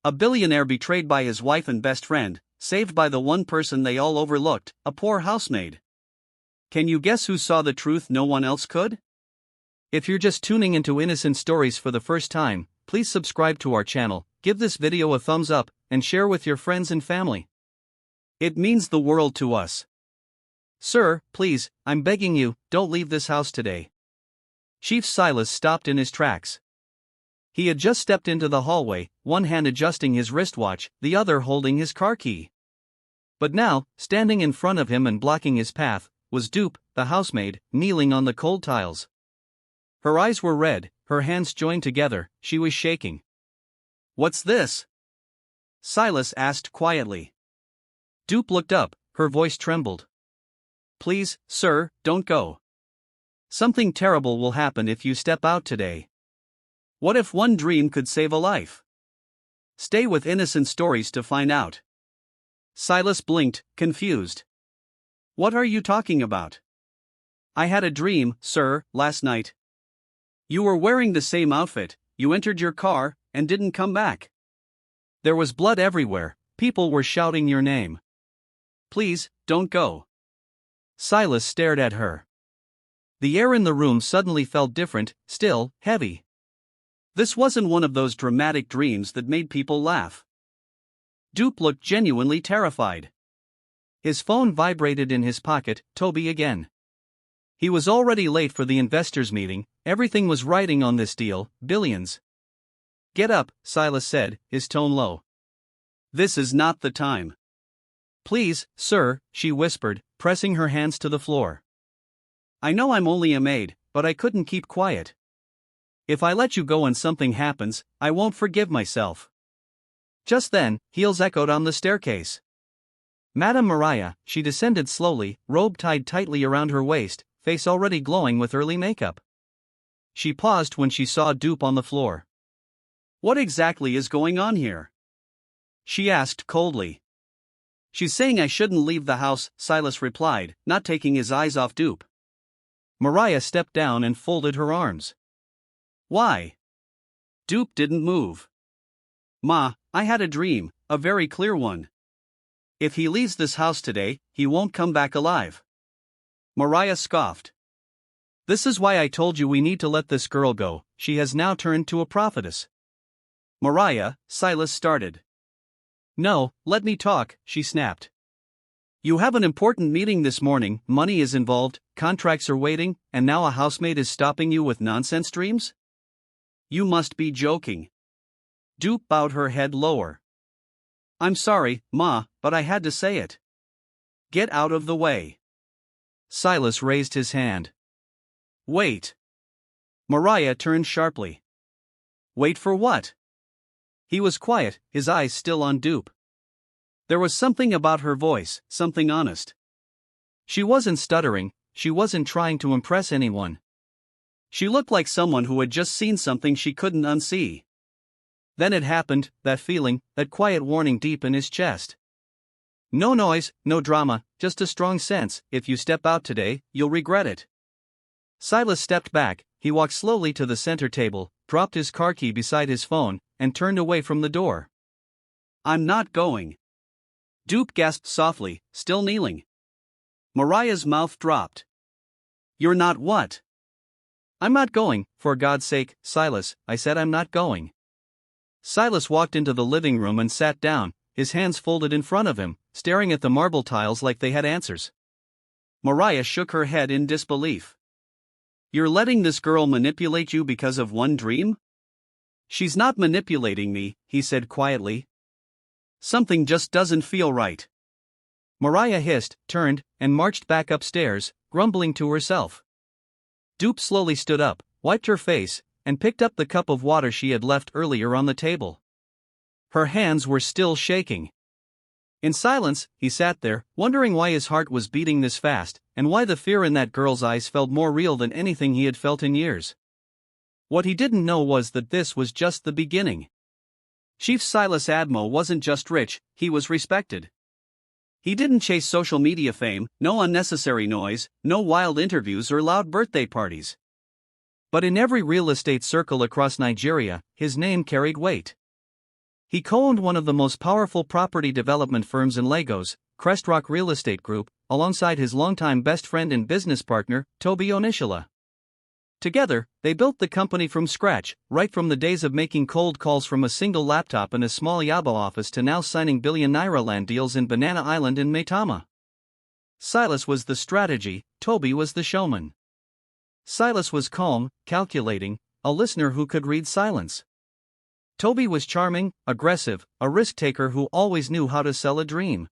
A billionaire betrayed by his wife and best friend, saved by the one person they all overlooked, a poor housemaid. Can you guess who saw the truth no one else could? If you're just tuning into Innocent Stories for the first time, please subscribe to our channel, give this video a thumbs up, and share with your friends and family. It means the world to us. Sir, please, I'm begging you, don't leave this house today. Chief Silas stopped in his tracks. He had just stepped into the hallway, one hand adjusting his wristwatch, the other holding his car key. But now, standing in front of him and blocking his path, was Dupe, the housemaid, kneeling on the cold tiles. Her eyes were red, her hands joined together, she was shaking. "What's this?" Silas asked quietly. Dupe looked up, her voice trembled. "Please, sir, don't go. Something terrible will happen if you step out today. What if one dream could save a life? Stay with Innocent Stories to find out." Silas blinked, confused. "What are you talking about?" "I had a dream, sir, last night. You were wearing the same outfit, you entered your car, and didn't come back. There was blood everywhere, people were shouting your name. Please, don't go." Silas stared at her. The air in the room suddenly felt different, still, heavy. This wasn't one of those dramatic dreams that made people laugh. Dupe looked genuinely terrified. His phone vibrated in his pocket, Toby again. He was already late for the investors' meeting, everything was riding on this deal, billions. "Get up," Silas said, his tone low. "This is not the time." "Please, sir," she whispered, pressing her hands to the floor. "I know I'm only a maid, but I couldn't keep quiet. If I let you go and something happens, I won't forgive myself." Just then, heels echoed on the staircase. Madame Mariah, she descended slowly, robe tied tightly around her waist, face already glowing with early makeup. She paused when she saw Dupe on the floor. "What exactly is going on here?" she asked coldly. "She's saying I shouldn't leave the house," Silas replied, not taking his eyes off Dupe. Mariah stepped down and folded her arms. "Why?" Dupe didn't move. "Ma, I had a dream, a very clear one. If he leaves this house today, he won't come back alive." Mariah scoffed. "This is why I told you we need to let this girl go, she has now turned to a prophetess." "Mariah," Silas started. "No, let me talk," she snapped. "You have an important meeting this morning, money is involved, contracts are waiting, and now a housemaid is stopping you with nonsense dreams? You must be joking." Dupe bowed her head lower. "I'm sorry, Ma, but I had to say it. Get out of the way." Silas raised his hand. "Wait." Mariah turned sharply. "Wait for what?" He was quiet, his eyes still on Dupe. There was something about her voice, something honest. She wasn't stuttering, she wasn't trying to impress anyone. She looked like someone who had just seen something she couldn't unsee. Then it happened, that feeling, that quiet warning deep in his chest. No noise, no drama, just a strong sense, if you step out today, you'll regret it. Silas stepped back, he walked slowly to the center table, dropped his car key beside his phone, and turned away from the door. "I'm not going." Dupe gasped softly, still kneeling. Mariah's mouth dropped. "You're not what?" "I'm not going, for God's sake, Silas, I said I'm not going." Silas walked into the living room and sat down, his hands folded in front of him, staring at the marble tiles like they had answers. Mariah shook her head in disbelief. "You're letting this girl manipulate you because of one dream?" "She's not manipulating me," he said quietly. "Something just doesn't feel right." Mariah hissed, turned, and marched back upstairs, grumbling to herself. Dupe slowly stood up, wiped her face, and picked up the cup of water she had left earlier on the table. Her hands were still shaking. In silence, he sat there, wondering why his heart was beating this fast, and why the fear in that girl's eyes felt more real than anything he had felt in years. What he didn't know was that this was just the beginning. Chief Silas Admo wasn't just rich, he was respected. He didn't chase social media fame, no unnecessary noise, no wild interviews or loud birthday parties. But in every real estate circle across Nigeria, his name carried weight. He co-owned one of the most powerful property development firms in Lagos, Crestrock Real Estate Group, alongside his longtime best friend and business partner, Toby Onishola. Together, they built the company from scratch, right from the days of making cold calls from a single laptop in a small Yabo office to now signing Billionaire land deals in Banana Island in Maitama. Silas was the strategy, Toby was the showman. Silas was calm, calculating, a listener who could read silence. Toby was charming, aggressive, a risk-taker who always knew how to sell a dream.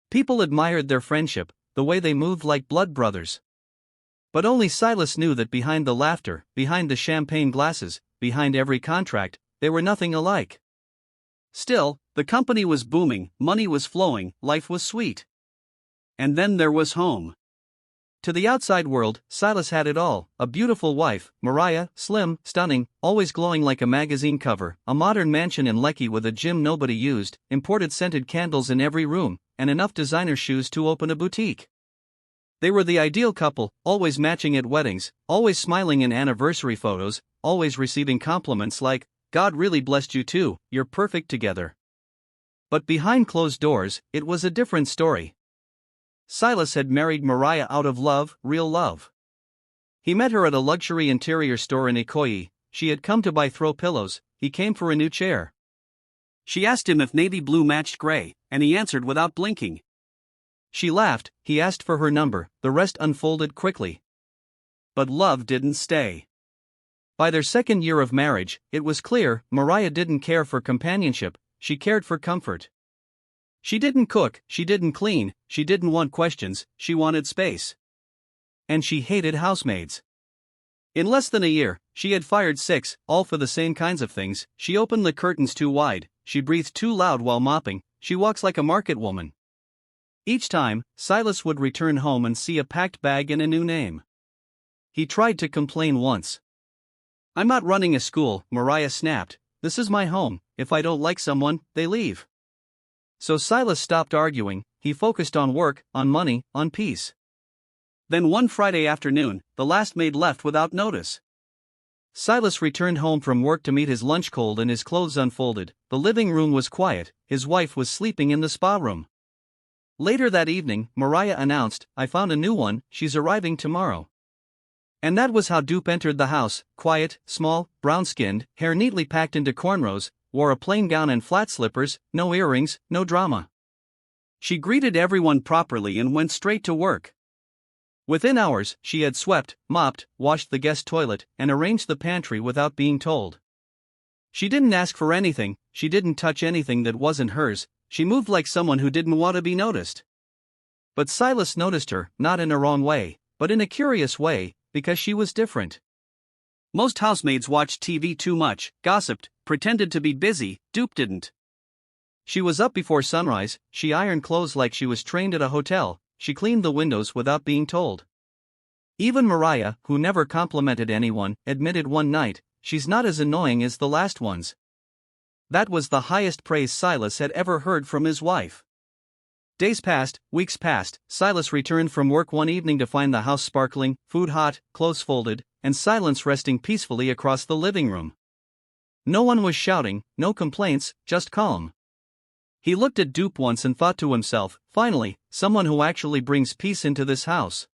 People admired their friendship, the way they moved like blood brothers. But only Silas knew that behind the laughter, behind the champagne glasses, behind every contract, they were nothing alike. Still, the company was booming, money was flowing, life was sweet. And then there was home. To the outside world, Silas had it all: a beautiful wife, Mariah, slim, stunning, always glowing like a magazine cover, a modern mansion in Lekki with a gym nobody used, imported scented candles in every room, and enough designer shoes to open a boutique. They were the ideal couple, always matching at weddings, always smiling in anniversary photos, always receiving compliments like, "God really blessed you too, you're perfect together." But behind closed doors, it was a different story. Silas had married Mariah out of love, real love. He met her at a luxury interior store in Ikoyi. She had come to buy throw pillows, he came for a new chair. She asked him if navy blue matched gray, and he answered without blinking. She laughed, he asked for her number, the rest unfolded quickly. But love didn't stay. By their second year of marriage, it was clear Mariah didn't care for companionship, she cared for comfort. She didn't cook, she didn't clean, she didn't want questions, she wanted space. And she hated housemaids. In less than a year, she had fired 6, all for the same kinds of things. She opened the curtains too wide, she breathed too loud while mopping, she walks like a market woman. Each time, Silas would return home and see a packed bag and a new name. He tried to complain once. "I'm not running a school," Mariah snapped. "This is my home, if I don't like someone, they leave." So Silas stopped arguing, he focused on work, on money, on peace. Then one Friday afternoon, the last maid left without notice. Silas returned home from work to meet his lunch cold and his clothes unfolded. The living room was quiet, his wife was sleeping in the spa room. Later that evening, Mariah announced, "I found a new one, she's arriving tomorrow." And that was how Dupe entered the house, quiet, small, brown-skinned, hair neatly packed into cornrows, wore a plain gown and flat slippers, no earrings, no drama. She greeted everyone properly and went straight to work. Within hours, she had swept, mopped, washed the guest toilet, and arranged the pantry without being told. She didn't ask for anything, she didn't touch anything that wasn't hers, she moved like someone who didn't want to be noticed. But Silas noticed her, not in a wrong way, but in a curious way, because she was different. Most housemaids watched TV too much, gossiped, pretended to be busy. Dupe didn't. She was up before sunrise, she ironed clothes like she was trained at a hotel, she cleaned the windows without being told. Even Mariah, who never complimented anyone, admitted one night, "She's not as annoying as the last ones." That was the highest praise Silas had ever heard from his wife. Days passed, weeks passed. Silas returned from work one evening to find the house sparkling, food hot, clothes folded, and silence resting peacefully across the living room. No one was shouting, no complaints, just calm. He looked at Dupe once and thought to himself, finally, someone who actually brings peace into this house.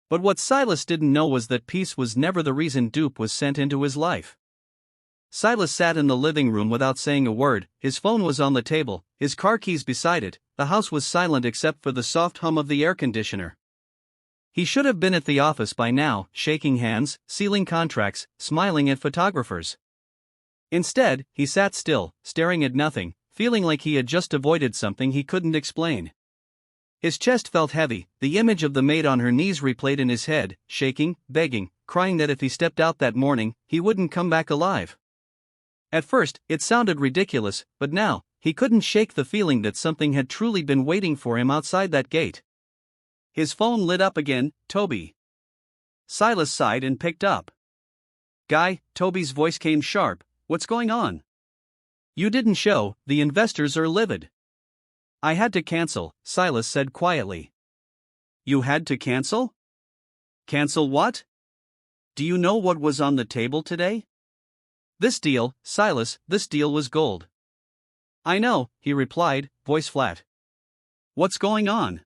But what Silas didn't know was that peace was never the reason Dupe was sent into his life. Silas sat in the living room without saying a word, his phone was on the table, his car keys beside it, the house was silent except for the soft hum of the air conditioner. He should have been at the office by now, shaking hands, sealing contracts, smiling at photographers. Instead, he sat still, staring at nothing, feeling like he had just avoided something he couldn't explain. His chest felt heavy, the image of the maid on her knees replayed in his head, shaking, begging, crying that if he stepped out that morning, he wouldn't come back alive. At first, it sounded ridiculous, but now, he couldn't shake the feeling that something had truly been waiting for him outside that gate. His phone lit up again. "Toby." Silas sighed and picked up. "Guy," Toby's voice came sharp, "what's going on? You didn't show, the investors are livid." "I had to cancel," Silas said quietly. "You had to cancel? Cancel what? Do you know what was on the table today?" "This deal, Silas, this deal was gold. I know, he replied, voice flat. What's going on?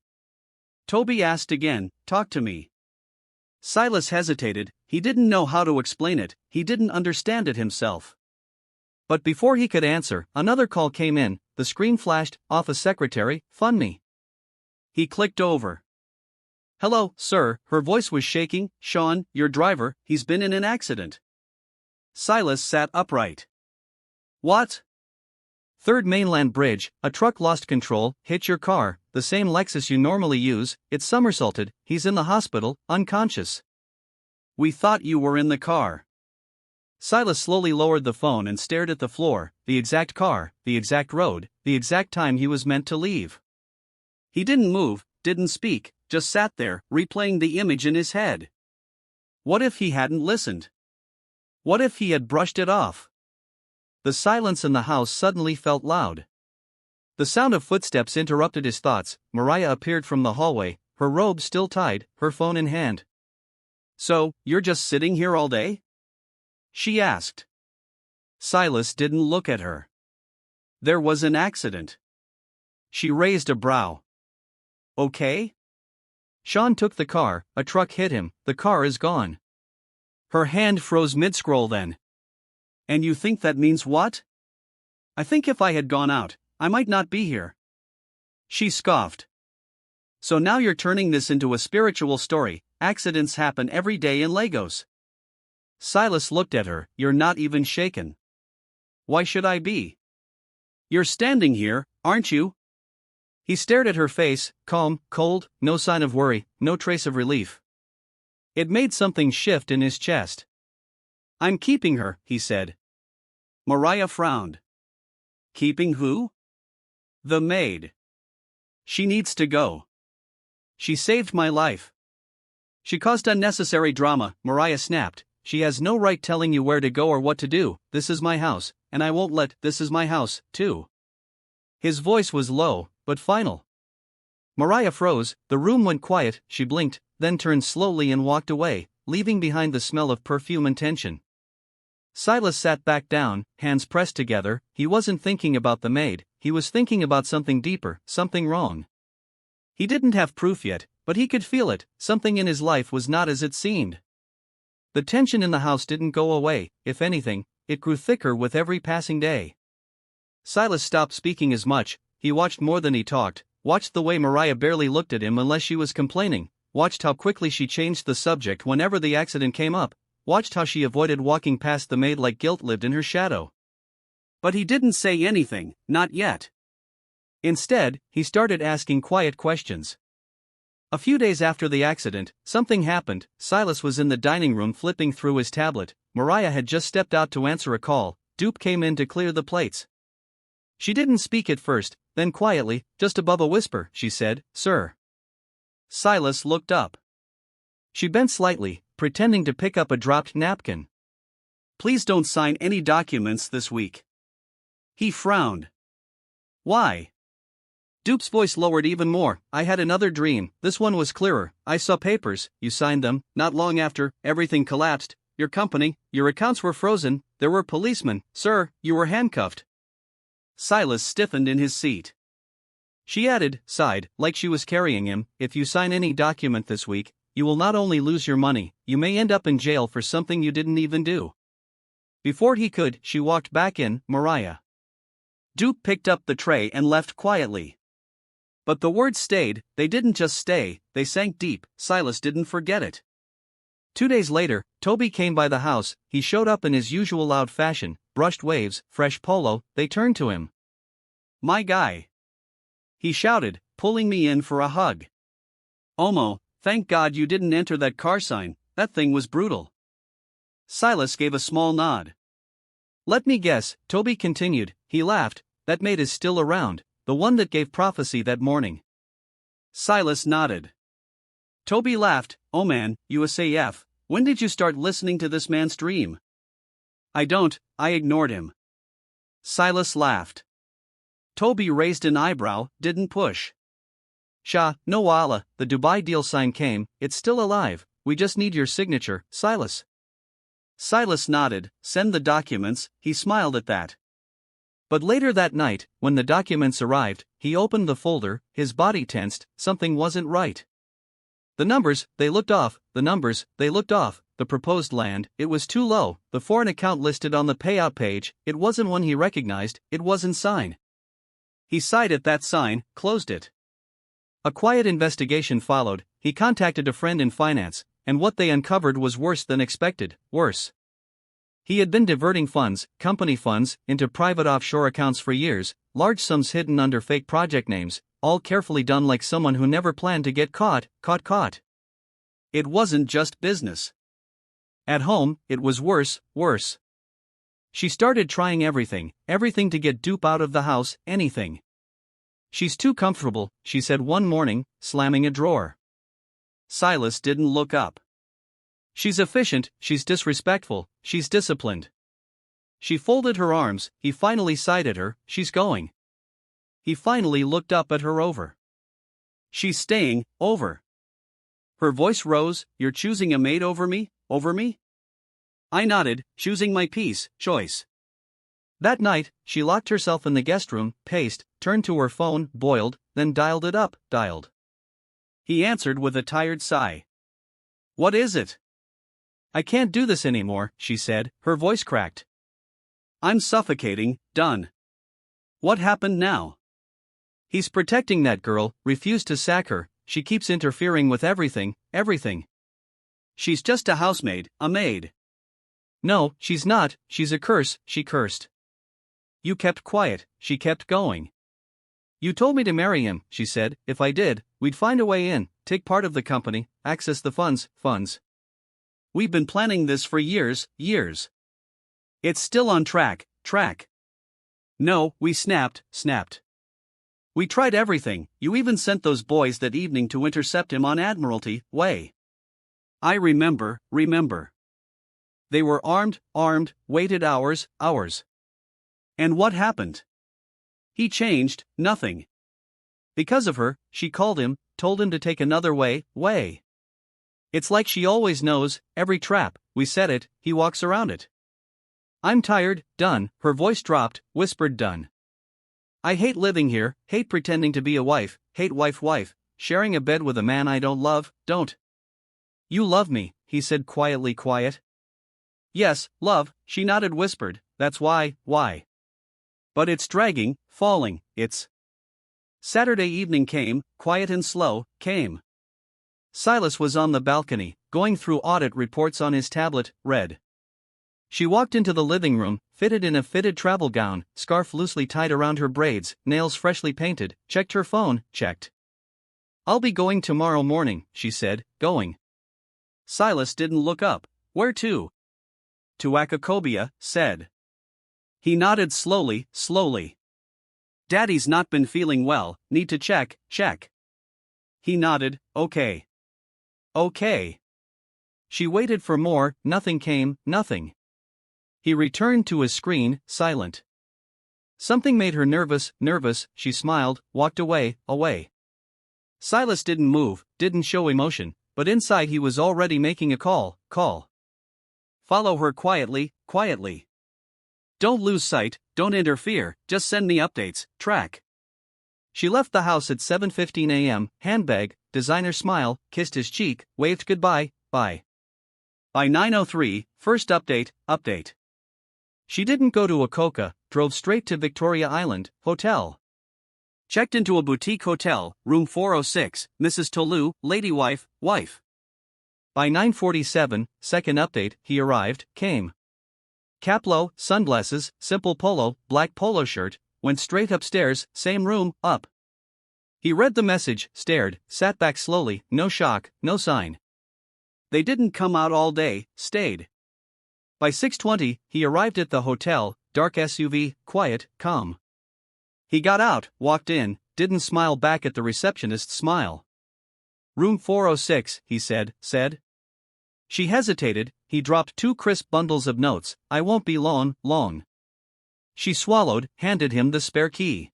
Toby asked again, talk to me. Silas hesitated, he didn't know how to explain it, he didn't understand it himself. But before he could answer, another call came in, the screen flashed, office secretary, fund me. He clicked over. Hello, sir, her voice was shaking, Sean, your driver, he's been in an accident. Silas sat upright. What? Third Mainland Bridge, a truck lost control, hit your car, the same Lexus you normally use, it somersaulted, he's in the hospital, unconscious. We thought you were in the car. Silas slowly lowered the phone and stared at the floor, the exact car, the exact road, the exact time he was meant to leave. He didn't move, didn't speak, just sat there, replaying the image in his head. What if he hadn't listened? What if he had brushed it off? The silence in the house suddenly felt loud. The sound of footsteps interrupted his thoughts. Mariah appeared from the hallway, her robe still tied, her phone in hand. So, you're just sitting here all day? She asked. Silas didn't look at her. There was an accident. She raised a brow. Okay? Sean took the car, a truck hit him, the car is gone. Her hand froze mid-scroll then. And you think that means what? I think if I had gone out, I might not be here. She scoffed. So now you're turning this into a spiritual story, accidents happen every day in Lagos. Silas looked at her, you're not even shaken. Why should I be? You're standing here, aren't you? He stared at her face, calm, cold, no sign of worry, no trace of relief. It made something shift in his chest. I'm keeping her, he said. Mariah frowned. Keeping who? The maid. She needs to go. She saved my life. She caused unnecessary drama, Mariah snapped. She has no right telling you where to go or what to do. This is my house, and I won't let this is my house, too. His voice was low, but final. Mariah froze, the room went quiet, she blinked, then turned slowly and walked away, leaving behind the smell of perfume and tension. Silas sat back down, hands pressed together. He wasn't thinking about the maid, he was thinking about something deeper, something wrong. He didn't have proof yet, but he could feel it, something in his life was not as it seemed. The tension in the house didn't go away, if anything, it grew thicker with every passing day. Silas stopped speaking as much, he watched more than he talked, watched the way Mariah barely looked at him unless she was complaining, watched how quickly she changed the subject whenever the accident came up, watched how she avoided walking past the maid like guilt lived in her shadow. But he didn't say anything, not yet. Instead, he started asking quiet questions. A few days after the accident, something happened. Silas was in the dining room flipping through his tablet. Mariah had just stepped out to answer a call. Dupe came in to clear the plates. She didn't speak at first, then quietly, just above a whisper, she said, "Sir." Silas looked up. She bent slightly, pretending to pick up a dropped napkin. "Please don't sign any documents this week." He frowned. "Why?" Dupe's voice lowered even more. "I had another dream, this one was clearer. I saw papers, you signed them, not long after, everything collapsed. Your company, your accounts were frozen, there were policemen, sir, you were handcuffed." Silas stiffened in his seat. She added, sighed, like she was carrying him, "If you sign any document this week, you will not only lose your money, you may end up in jail for something you didn't even do." Before he could, she walked back in, Mariah. Dupe picked up the tray and left quietly. But the words stayed, they didn't just stay, they sank deep. Silas didn't forget it. 2 days later, Toby came by the house. He showed up in his usual loud fashion, brushed waves, fresh polo. They turned to him. "My guy," he shouted, pulling me in for a hug. "Omo, thank God you didn't enter that car sign, that thing was brutal." Silas gave a small nod. "Let me guess," Toby continued, he laughed, "that maid is still around, the one that gave prophecy that morning." Silas nodded. Toby laughed. "Oh man, USAF, when did you start listening to this man's dream?" "I don't," I ignored him. Silas laughed. Toby raised an eyebrow, didn't push. "Shah, no wala, the Dubai deal sign came, it's still alive, we just need your signature, Silas." Silas nodded. "Send the documents," he smiled at that. But later that night, when the documents arrived, he opened the folder, his body tensed, something wasn't right. The numbers, they looked off, the proposed land, it was too low, the foreign account listed on the payout page, it wasn't one he recognized, it wasn't sign. He sighed at that sign, closed it. A quiet investigation followed, he contacted a friend in finance, and what they uncovered was worse than expected, worse. He had been diverting funds, company funds, into private offshore accounts for years, large sums hidden under fake project names, all carefully done like someone who never planned to get caught. It wasn't just business. At home, it was worse. She started trying everything to get dupe out of the house, anything. "She's too comfortable," she said one morning, slamming a drawer. Silas didn't look up. "She's efficient, she's disrespectful, she's disciplined." She folded her arms, he finally sighed at her, "She's going." He finally looked up at her over. "She's staying, over." Her voice rose, "You're choosing a maid over me? I nodded, choosing my peace, choice. That night, she locked herself in the guest room, paced, turned to her phone, boiled, then dialed it up, dialed. He answered with a tired sigh. "What is it?" "I can't do this anymore," she said, her voice cracked. "I'm suffocating, done." "What happened now?" "He's protecting that girl, refused to sack her, she keeps interfering with everything. She's just a housemaid, a maid." "No, she's not, she's a curse," she cursed. "You kept quiet," she kept going. "You told me to marry him," she said, "if I did, we'd find a way in, take part of the company, access the funds. We've been planning this for years. It's still on track. No, we snapped. We tried everything, you even sent those boys that evening to intercept him on Admiralty Way. I remember. They were armed, waited hours. And what happened? He changed, nothing. Because of her, she called him, told him to take another way. It's like she always knows, every trap, we set it, he walks around it. I'm tired, done, her voice dropped, whispered done. I hate living here, hate pretending to be a wife, hate wife, sharing a bed with a man I don't love, don't. You love me, he said quietly, quiet. Yes, love, she nodded, whispered, that's why. But it's dragging, falling, it's. Saturday evening came, quiet and slow, came. Silas was on the balcony, going through audit reports on his tablet, read. She walked into the living room, fitted in a fitted travel gown, scarf loosely tied around her braids, nails freshly painted, checked her phone, checked. I'll be going tomorrow morning, she said, going. Silas didn't look up. Where to? To Akakobia, said. He nodded slowly. Daddy's not been feeling well, need to check. He nodded, okay. She waited for more, nothing came, nothing. He returned to his screen, silent. Something made her nervous, she smiled, walked away. Silas didn't move, didn't show emotion, but inside he was already making a call. Follow her quietly. Don't lose sight, don't interfere, just send me updates, track. She left the house at 7:15 a.m., handbag, designer smile, kissed his cheek, waved goodbye, bye. By 9:03, first update. She didn't go to Okoka, drove straight to Victoria Island, hotel. Checked into a boutique hotel, room 406, Mrs. Tolu, lady wife. By 9:47, second update, he arrived, came. Cap low, sunglasses, simple polo, black polo shirt, went straight upstairs, same room, up. He read the message, stared, sat back slowly, no shock, no sign. They didn't come out all day, stayed. By 6:20, he arrived at the hotel, dark SUV, quiet, calm. He got out, walked in, didn't smile back at the receptionist's smile. Room 406, he said. She hesitated, he dropped 2 crisp bundles of notes, I won't be long. She swallowed, handed him the spare key.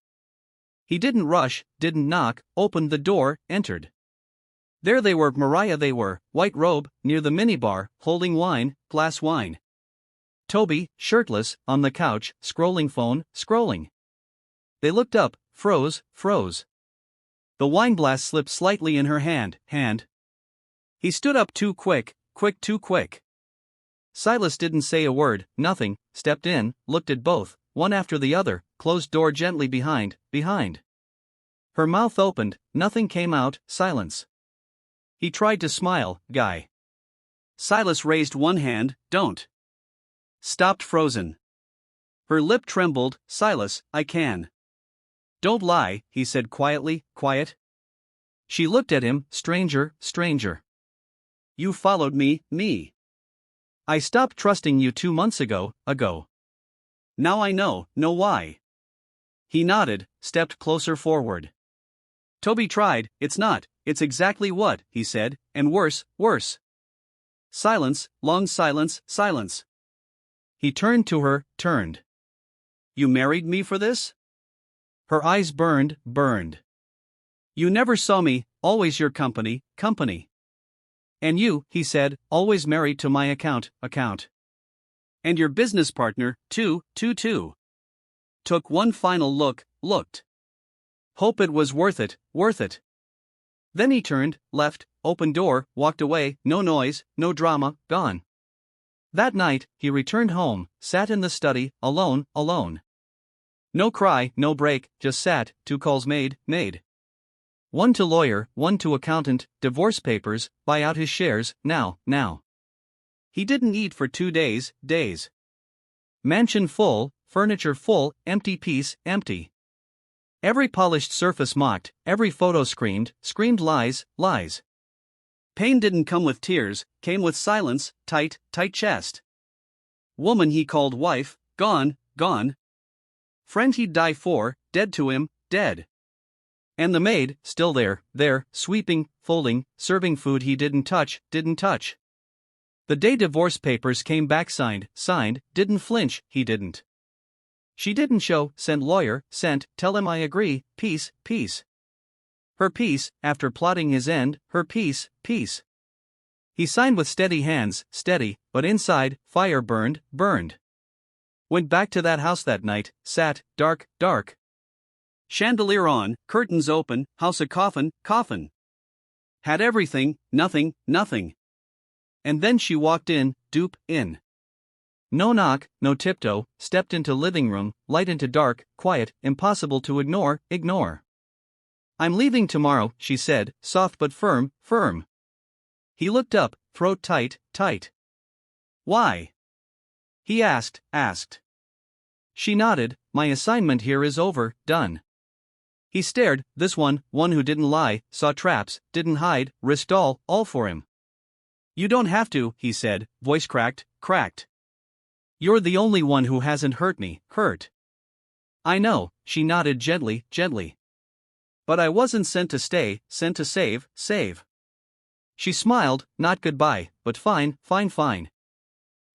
He didn't rush, didn't knock, opened the door, entered. There they were, Mariah they were, white robe, near the minibar, holding wine, glass wine. Toby, shirtless, on the couch, scrolling phone, scrolling. They looked up, froze. The wine glass slipped slightly in her hand. He stood up too quick. Silas didn't say a word, nothing, stepped in, looked at both, one after the other, closed door gently behind. Her mouth opened, nothing came out, silence. He tried to smile, guy. Silas raised one hand, don't. Stopped frozen. Her lip trembled, Silas, I can. Don't lie, he said quietly, quiet. She looked at him, stranger. You followed me. I stopped trusting you 2 months ago. Now I know why. He nodded, stepped closer forward. Toby tried, it's exactly what, he said, and worse. Silence, long silence. He turned to her. You married me for this? Her eyes burned. You never saw me, always your company. And you, he said, always married to my account. And your business partner, too. Took one final looked. Hope it was worth it. Then he turned, left, opened door, walked away, no noise, no drama, gone. That night, he returned home, sat in the study, alone. No cry, no break, just sat, 2 calls made. One to lawyer, one to accountant, divorce papers, buy out his shares, now. He didn't eat for 2 days. Mansion full, furniture full, empty piece, empty. Every polished surface mocked, every photo screamed lies. Pain didn't come with tears, came with silence, tight chest. Woman he called wife, gone. Friend he'd die for, dead to him, dead. And the maid, still there, sweeping, folding, serving food he didn't touch. The day divorce papers came back signed, didn't flinch, he didn't. She didn't show, sent lawyer, tell him I agree, peace. Her peace, after plotting his end, her peace. He signed with steady hands, but inside, fire burned. Went back to that house that night, sat, dark. Chandelier on, curtains open, house a coffin. Had everything, nothing. And then she walked in, dupe, in. No knock, no tiptoe, stepped into living room, light into dark, quiet, impossible to ignore. I'm leaving tomorrow, she said, soft but firm. He looked up, throat tight. Why? He asked. She nodded, my assignment here is over, done. He stared, this one who didn't lie, saw traps, didn't hide, risked all for him. You don't have to, he said, voice cracked. You're the only one who hasn't hurt me. I know, she nodded gently. But I wasn't sent to stay, sent to save. She smiled, not goodbye, but fine.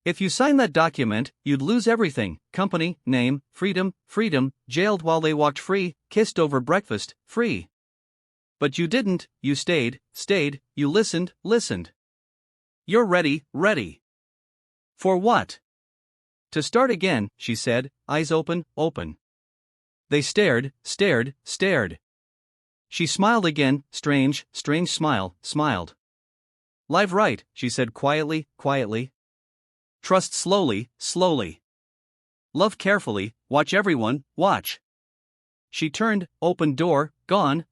If you sign that document, you'd lose everything, company, name, freedom, jailed while they walked free, kissed over breakfast, free. But you didn't, you stayed, you listened. You're ready. For what? To start again, she said, eyes open. They stared. She smiled again, strange smile, smiled. Live right, she said quietly. Trust slowly. Love carefully, watch everyone, watch. She turned, opened door, gone.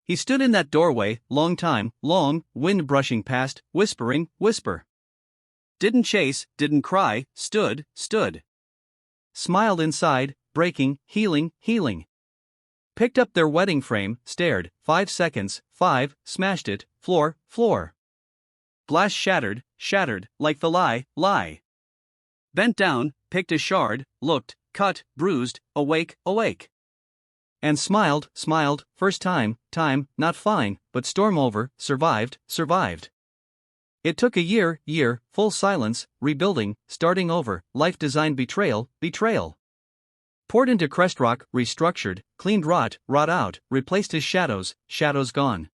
He stood in that doorway, long time, wind brushing past, whispering, whisper. Didn't chase, didn't cry, stood. Smiled inside, breaking, healing. Picked up their wedding frame, stared, 5 seconds, smashed it, floor. Glass shattered, like the lie. Bent down, picked a shard, looked, cut, bruised, awake. And smiled, first time, not fine, but storm over, survived. It took a year, full silence, rebuilding, starting over, life designed betrayal. Poured into crest rock, restructured, cleaned rot out, replaced his shadows gone.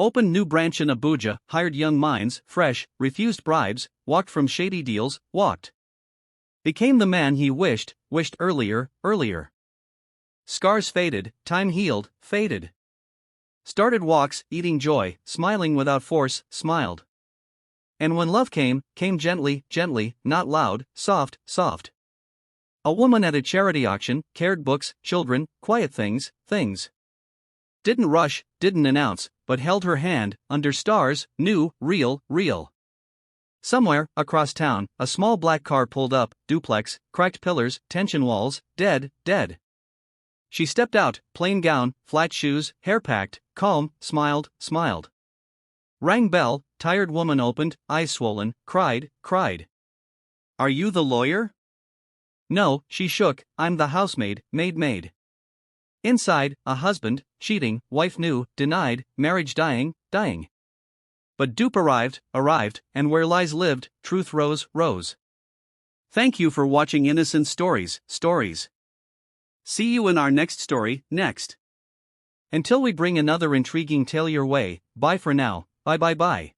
Opened new branch in Abuja, hired young minds, fresh, refused bribes, walked from shady deals, walked. Became the man he wished earlier. Scars faded, time healed, faded. Started walks, eating joy, smiling without force, smiled. And when love came gently, not loud, soft. A woman at a charity auction, cared books, children, quiet things. Didn't rush, didn't announce, but held her hand, under stars, new, real. Somewhere, across town, a small black car pulled up, duplex, cracked pillars, tension walls, dead. She stepped out, plain gown, flat shoes, hair packed, calm, smiled. Rang bell, tired woman opened, eyes swollen, cried. Are you the lawyer? No, she shook, I'm the housemaid, maid. Inside, a husband, cheating, wife knew, denied, marriage dying. But dupe arrived, and where lies lived, truth rose. Thank you for watching Innocent Stories. See you in our next story, next. Until we bring another intriguing tale your way, bye for now, bye.